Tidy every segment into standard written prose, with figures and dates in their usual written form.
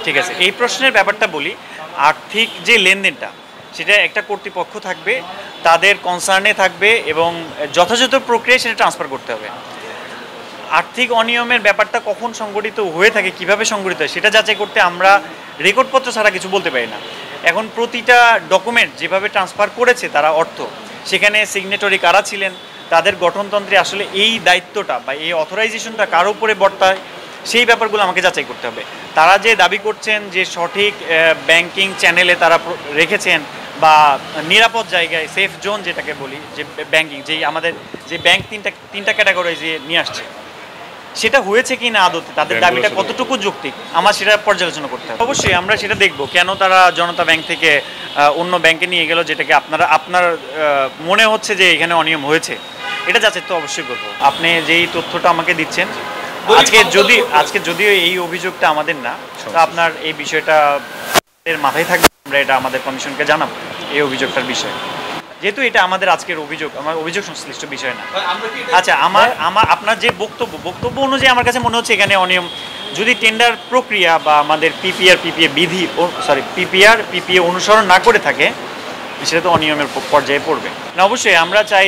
ঠিক আছে, এই প্রশ্নের ব্যাপারটা বলি। আর্থিক যে লেনদেনটা সেটা একটা কর্তৃপক্ষ থাকবে, তাদের কনসার্নে থাকবে এবং যথাযথ প্রক্রিয়ায় সেটা ট্রান্সফার করতে হবে। আর্থিক অনিয়মের ব্যাপারটা কখন সংগঠিত হয়ে থাকে, কিভাবে সংগঠিত হয় সেটা যাচাই করতে আমরা রেকর্ডপত্র ছাড়া কিছু বলতে পারি না। এখন প্রতিটা ডকুমেন্ট যেভাবে ট্রান্সফার করেছে তারা অর্থ, সেখানে সিগনেটরি কারা ছিলেন, তাদের গঠনতন্ত্রে আসলে এই দায়িত্বটা বা এই অথরাইজেশনটা কার উপরে বর্তায়, সেই ব্যাপারগুলো আমাকে যাচাই করতে হবে। তারা যে দাবি করছেন যে সঠিক ব্যাংকিং চ্যানেলে তারা রেখেছেন বা নিরাপদ জায়গায়, সেফ জোন যেটাকে বলি, যে ব্যাংকিং, যেই আমাদের যে ব্যাংক তিনটা ক্যাটাগরাইজে নিয়ে আসছে, সেটা হয়েছে কি না আদতে, তাদের দাবিটা কতটুকু যৌক্তিক, আমার সেটা পর্যালোচনা করতে হবে। অবশ্যই আমরা সেটা দেখব, কেন তারা জনতা ব্যাংক থেকে অন্য ব্যাংকে নিয়ে গেল, যেটাকে আপনার মনে হচ্ছে যে এখানে অনিয়ম হয়েছে, এটা যাচাই তো অবশ্যই করবো। আপনি যেই তথ্যটা আমাকে দিচ্ছেন, আজকে যদিও এই অভিযোগটা আমাদের না, তো আপনার এই বিষয়টা মাথায় থাকবে, আমরা এটা আমাদের কমিশনকে জানাবো এই অভিযোগটার বিষয়ে, যেহেতু এটা আমাদের আজকের আমার অভিযোগ সংশ্লিষ্ট বিষয় না। আচ্ছা, আপনার যে বক্তব্য অনুযায়ী আমার কাছে মনে হচ্ছে এখানে অনিয়ম, যদি টেন্ডার প্রক্রিয়া বা আমাদের পিপিএ অনুসরণ না করে থাকে, সেটা তো অনিয়মের পর্যায়ে পড়বে না। অবশ্যই আমরা চাই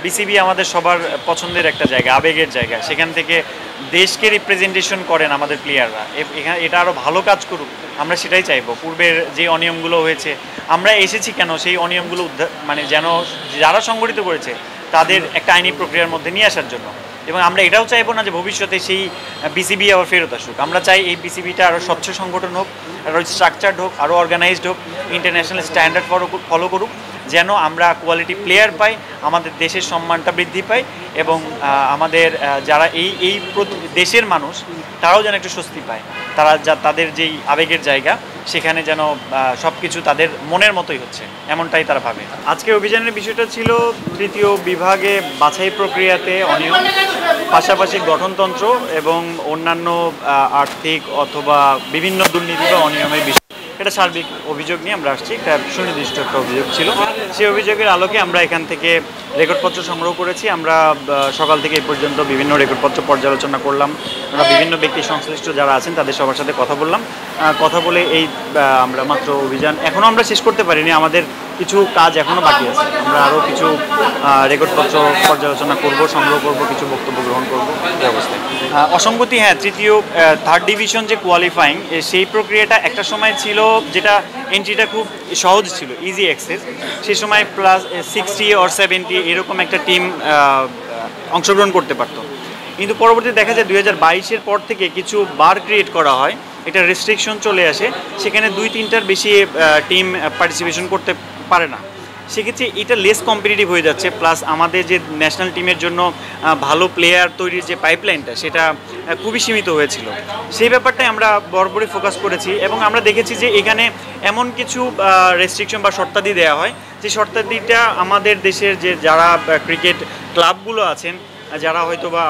বিসিবি আমাদের সবার পছন্দের একটা জায়গা, আবেগের জায়গা, সেখান থেকে দেশকে রিপ্রেজেন্টেশন করেন আমাদের প্লেয়াররা, এখানে এটা আরও ভালো কাজ করুক, আমরা সেটাই চাইবো। পূর্বের যে অনিয়মগুলো হয়েছে, আমরা এসেছি কেন সেই অনিয়মগুলো মানে যেন যারা সংগঠিত করেছে তাদের একটা আইনি প্রক্রিয়ার মধ্যে নিয়ে আসার জন্য। এবং আমরা এটাও চাইবো না যে ভবিষ্যতে সেই বিসিবি আবার ফেরত আসুক। আমরা চাই এই বিসিবিটা আরও স্বচ্ছ সংগঠন হোক, আরও স্ট্রাকচার্ড হোক, আরও অর্গানাইজড হোক, ইন্টারন্যাশনাল স্ট্যান্ডার্ড ফলো করুক, যেন আমরা কোয়ালিটি প্লেয়ার পাই, আমাদের দেশের সম্মানটা বৃদ্ধি পাই এবং আমাদের যারা এই দেশের মানুষ তারাও যেন একটু স্বস্তি পায়, তাদের যেই আবেগের জায়গা সেখানে যেন সব কিছু তাদের মনের মতোই হচ্ছে, এমনটাই তারা ভাবে। আজকে অভিযানের বিষয়টা ছিল তৃতীয় বিভাগে বাছাই প্রক্রিয়াতে অনিয়ম, পাশাপাশি গঠনতন্ত্র এবং অন্যান্য আর্থিক অথবা বিভিন্ন দুর্নীতি বা অনিয়মের বিষয়। এটা সার্বিক অভিযোগ নিয়ে আমরা আসছি, একটা সুনির্দিষ্ট একটা অভিযোগ ছিল। সেই অভিযোগের আলোকে আমরা এখান থেকে রেকর্ডপত্র সংগ্রহ করেছি। আমরা সকাল থেকে এই পর্যন্ত বিভিন্ন রেকর্ডপত্র পর্যালোচনা করলাম, আমরা বিভিন্ন ব্যক্তি সংশ্লিষ্ট যারা আছেন তাদের সবার সাথে কথা বললাম। কথা বলে আমরা মাত্র অভিযান এখনও আমরা শেষ করতে পারিনি, আমাদের কিছু কাজ এখনও বাকি আছে। আমরা আরও কিছু রেকর্ডপত্র পর্যালোচনা করব, সংগ্রহ করব, কিছু বক্তব্য গ্রহণ করব এই অবস্থায়। অসঙ্গতি, হ্যাঁ, থার্ড ডিভিশন যে কোয়ালিফাইং, সেই প্রক্রিয়াটা একটা সময় ছিল যেটা এন্ট্রিটা খুব সহজ ছিল, ইজি অ্যাক্সেস। সেই সময় প্লাস 60 or 70 এরকম একটা টিম অংশগ্রহণ করতে পারত। কিন্তু পরবর্তীতে দেখা যায় 2022-এর পর থেকে কিছু বার ক্রিয়েট করা হয়, এটা রেস্ট্রিকশন চলে আসে, সেখানে 2-3টার বেশি টিম পার্টিসিপেশন করতে পারে না। সেক্ষেত্রে এটা লেস কম্পিটিটিভ হয়ে যাচ্ছে, প্লাস আমাদের যে ন্যাশনাল টিমের জন্য ভালো প্লেয়ার তৈরির যে পাইপলাইনটা সেটা খুবই সীমিত হয়েছিল। সেই ব্যাপারটাই আমরা বরাবরই ফোকাস করেছি এবং আমরা দেখেছি যে এখানে এমন কিছু রেস্ট্রিকশন বা শর্তাদি দেওয়া হয়, যে শর্তাদিটা আমাদের দেশের যে যারা ক্রিকেট ক্লাবগুলো আছেন, যারা হয়তো বা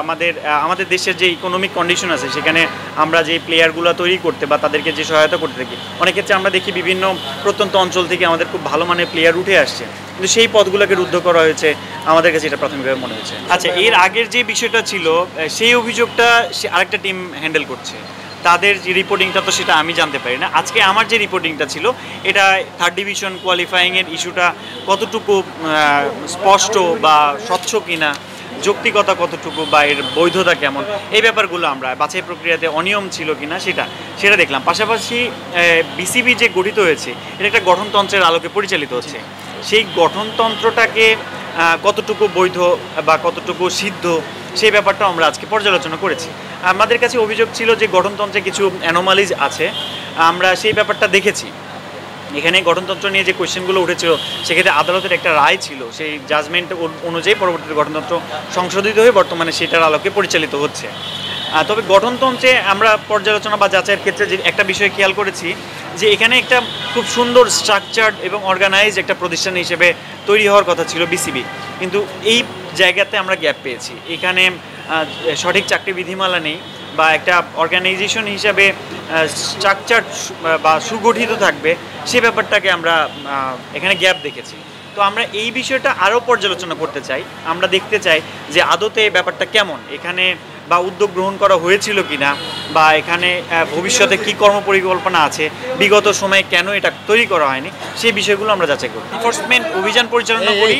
আমাদের দেশের যে ইকোনমিক কন্ডিশন আছে সেখানে আমরা যে প্লেয়ারগুলো তৈরি করতে বা তাদেরকে যে সহায়তা করতে থাকি, অনেক ক্ষেত্রে আমরা দেখি বিভিন্ন প্রত্যন্ত অঞ্চল থেকে আমাদের খুব ভালো মানের প্লেয়ার উঠে আসছে, কিন্তু সেই পদগুলোকে রুদ্ধ করা হয়েছে, আমাদের কাছে এটা প্রাথমিকভাবে মনে হয়েছে। আচ্ছা, এর আগের যে বিষয়টা ছিল সেই অভিযোগটা আরেকটা টিম হ্যান্ডেল করছে, তাদের যে রিপোর্টিংটা তো সেটা আমি জানতে পারি না। আজকে আমার যে রিপোর্টিংটা ছিল এটা থার্ড ডিভিশন কোয়ালিফাইংয়ের ইস্যুটা কতটুকু স্পষ্ট বা স্বচ্ছ কিনা, যৌক্তিকতা কতটুকু বা এর বৈধতা কেমন, এই ব্যাপারগুলো আমরা বাছাই প্রক্রিয়াতে অনিয়ম ছিল কিনা সেটা দেখলাম। পাশাপাশি বিসিবি যে গঠিত হয়েছে এটা একটা গঠনতন্ত্রের আলোকে পরিচালিত হচ্ছে, সেই গঠনতন্ত্রটাকে কতটুকু বৈধ বা কতটুকু সিদ্ধ সেই ব্যাপারটাও আমরা আজকে পর্যালোচনা করেছি। আমাদের কাছে অভিযোগ ছিল যে গঠনতন্ত্রে কিছু অ্যানোমালিজ আছে, আমরা সেই ব্যাপারটা দেখেছি। এখানে গঠনতন্ত্র নিয়ে যে কোয়েশ্চেনগুলো উঠেছিল সেক্ষেত্রে আদালতের একটা রায় ছিল, সেই জাজমেন্ট অনুযায়ী পরবর্তীতে গঠনতন্ত্র সংশোধিত হয়ে বর্তমানে সেটার আলোকে পরিচালিত হচ্ছে। তবে গঠনতন্ত্রে আমরা পর্যালোচনা বা যাচাইয়ের ক্ষেত্রে যে একটা বিষয় খেয়াল করেছি যে এখানে একটা খুব সুন্দর স্ট্রাকচার্ড এবং অর্গানাইজড একটা প্রতিষ্ঠান হিসেবে তৈরি হওয়ার কথা ছিল বিসিবি, কিন্তু এই জায়গাতে আমরা গ্যাপ পেয়েছি। এখানে সঠিক চাকরি বিধিমালা নেই বা একটা অর্গানাইজেশন হিসাবে স্ট্রাকচার বা সুগঠিত থাকবে, সে ব্যাপারটাকে আমরা এখানে গ্যাপ দেখেছি। তো আমরা এই বিষয়টা আরও পর্যালোচনা করতে চাই। আমরা দেখতে চাই যে আদতে ব্যাপারটা কেমন এখানে, বা উদ্যোগ গ্রহণ করা হয়েছিল কিনা, বা এখানে ভবিষ্যতে কী কর্মপরিকল্পনা আছে, বিগত সময়ে কেন এটা তৈরি করা হয়নি, সেই বিষয়গুলো আমরা যাচাই করি। এনফোর্সমেন্ট অভিযান পরিচালনা করি,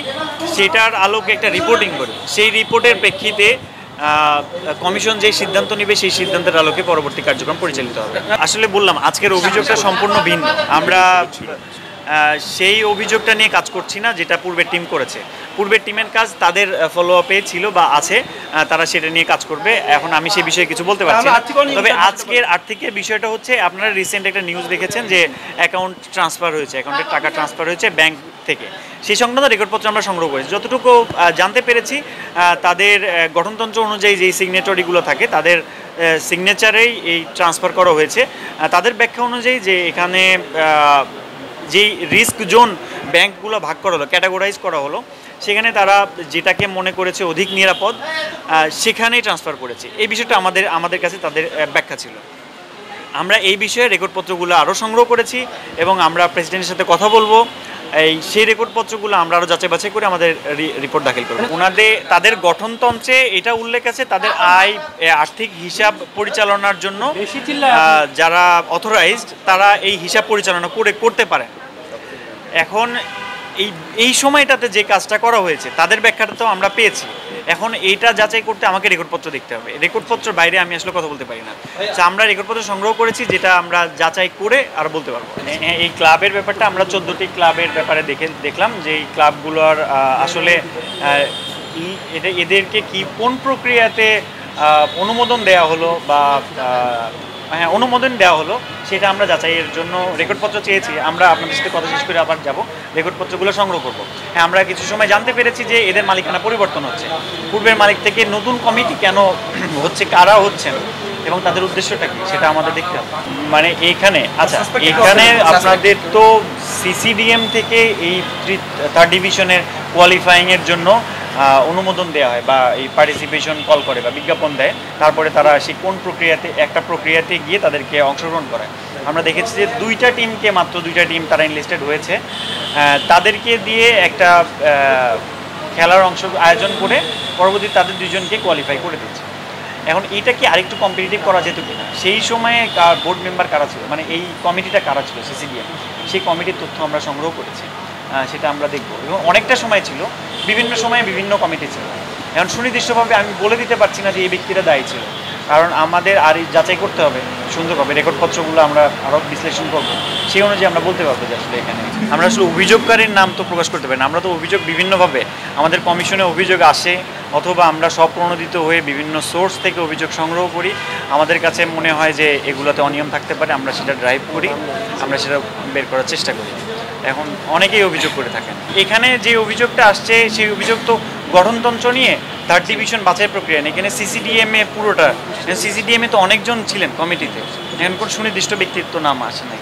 সেটার আলোকে একটা রিপোর্টিং করি। সেই রিপোর্টের প্রেক্ষিতে কমিশন যে সিদ্ধান্ত নেবে সেই সিদ্ধান্তের আলোকে পরবর্তী কার্যক্রম পরিচালিত হবে। আসলে বললাম আজকের অভিযোগটা সম্পূর্ণ ভিন্ন। আমরা সেই অভিযোগটা নিয়ে কাজ করছি না যেটা পূর্বের টিম করেছে। পূর্বের টিমের কাজ তাদের ফলো আপে ছিল বা আছে, তারা সেটা নিয়ে কাজ করবে। এখন আমি সেই বিষয়ে কিছু বলতে পারছি না। তবে আজকের আর্থিকের বিষয়টা হচ্ছে, আপনারা রিসেন্ট একটা নিউজ দেখেছেন যে অ্যাকাউন্ট ট্রান্সফার হয়েছে, অ্যাকাউন্টের টাকা ট্রান্সফার হয়েছে ব্যাংক থেকে। সেই সংক্রান্ত রেকর্ডপত্র আমরা সংগ্রহ করেছি। যতটুকু জানতে পেরেছি, তাদের গঠনতন্ত্র অনুযায়ী যেই সিগনেটরিগুলো থাকে তাদের সিগনেচারেই এই ট্রান্সফার করা হয়েছে। তাদের ব্যাখ্যা অনুযায়ী যে এখানে যেই রিস্ক জোন ব্যাংকগুলো ভাগ করা হলো, ক্যাটাগরাইজ করা হলো, সেখানে তারা যেটাকে মনে করেছে অধিক নিরাপদ সেখানেই ট্রান্সফার করেছে। এই বিষয়টা আমাদের কাছে তাদের ব্যাখ্যা ছিল। আমরা এই বিষয়ে রেকর্ডপত্রগুলো আরও সংগ্রহ করেছি এবং আমরা প্রেসিডেন্টের সাথে কথা বলবো। সেই রেকর্ডপত্রগুলো আমরা আরও যাচাই বাছাই করে আমাদের রিপোর্ট দাখিল করব। তাদের গঠনতন্ত্রে এটা উল্লেখ আছে, তাদের আর্থিক হিসাব পরিচালনার জন্য যারা অথরাইজড তারা এই হিসাব পরিচালনা করতে পারেন। এখন এই সময়টাতে যে কাজটা করা হয়েছে তাদের ব্যাখ্যাটা তো আমরা পেয়েছি। এখন এইটা যাচাই করতে আমাকে রেকর্ডপত্র দেখতে হবে। রেকর্ডপত্রের বাইরে আমি আসলে কথা বলতে পারি না। আমরা রেকর্ডপত্র সংগ্রহ করেছি, যেটা আমরা যাচাই করে আর বলতে পারবো। এই ক্লাবের ব্যাপারটা আমরা 14টি ক্লাবের ব্যাপারে দেখলাম যে এই ক্লাবগুলোর আসলে এদেরকে কোন প্রক্রিয়াতে অনুমোদন দেওয়া হলো বা অনুমোদন দেওয়া হলো সেটা আমরা যাচাইয়ের জন্য রেকর্ডপত্র চেয়েছি। আমরা আপনাদের সাথে কথা শেষ করে আবার যাব, রেকর্ডপত্রগুলো সংগ্রহ করব। হ্যাঁ, আমরা কিছু সময় জানতে পেরেছি যে এদের মালিকানা পরিবর্তন হচ্ছে। পূর্বের মালিক থেকে নতুন কমিটি কেন হচ্ছে, কারা হচ্ছেন এবং তাদের উদ্দেশ্যটা কি সেটা আমাদের দেখতে হবে। মানে এখানে এখানে আপনাদের তো সিসিডিএম থেকে এই 3rd ডিভিশনের কোয়ালিফাইংয়ের জন্য অনুমোদন দেওয়া হয় বা এই পার্টিসিপেশন কল করে বা বিজ্ঞাপন দেয়। তারপরে তারা সেই কোন প্রক্রিয়াতে একটা প্রক্রিয়াতে গিয়ে তাদেরকে অংশগ্রহণ করে। আমরা দেখেছি যে মাত্র দুইটা টিম তারা এনলিস্টেড হয়েছে। তাদেরকে দিয়ে একটা খেলার আয়োজন করে পরবর্তী তাদের 2জনকে কোয়ালিফাই করে দিচ্ছে। এখন এইটা কি আরেকটু কম্পিটিটিভ করা যেত কিনা, সেই সময়ে বোর্ড মেম্বার কারা ছিল, মানে এই কমিটিটা কারা ছিল সিসিডিএম, সেই কমিটির তথ্য আমরা সংগ্রহ করেছি, সেটা আমরা দেখব। এবং অনেকটা সময় ছিল, বিভিন্ন সময়ে বিভিন্ন কমিটি ছিল। এখন সুনির্দিষ্টভাবে আমি বলে দিতে পারছি না যে এই ব্যক্তিরা দায়ী ছিল, কারণ আমাদের আর যাচাই করতে হবে সুন্দরভাবে। রেকর্ডপত্রগুলো আমরা আরও বিশ্লেষণ করব, সেই অনুযায়ী আমরা বলতে পারবো যে আসলে এখানে আমরা আসলে অভিযোগকারীর নাম তো প্রকাশ করতে পারি না। আমরা তো অভিযোগ বিভিন্নভাবে আমাদের কমিশনে অভিযোগ আসে, অথবা আমরা স্বপ্রণোদিত হয়ে বিভিন্ন সোর্স থেকে অভিযোগ সংগ্রহ করি। আমাদের কাছে মনে হয় যে এগুলোতে অনিয়ম থাকতে পারে, আমরা সেটা ড্রাইভ করি, আমরা সেটা বের করার চেষ্টা করি। এখন অনেকেই অভিযোগ করে থাকেন। এখানে যে অভিযোগটা আসছে সেই অভিযোগ তো গঠনতন্ত্র নিয়ে 3rd ডিভিশন বাছাই প্রক্রিয়া নেই, এখানে সিসিডিএমে পুরোটা। সিসিডিএমে তো অনেকজন ছিলেন কমিটিতে, এখন কোন সুনির্দিষ্ট ব্যক্তিত্ব নাম আসে নাই।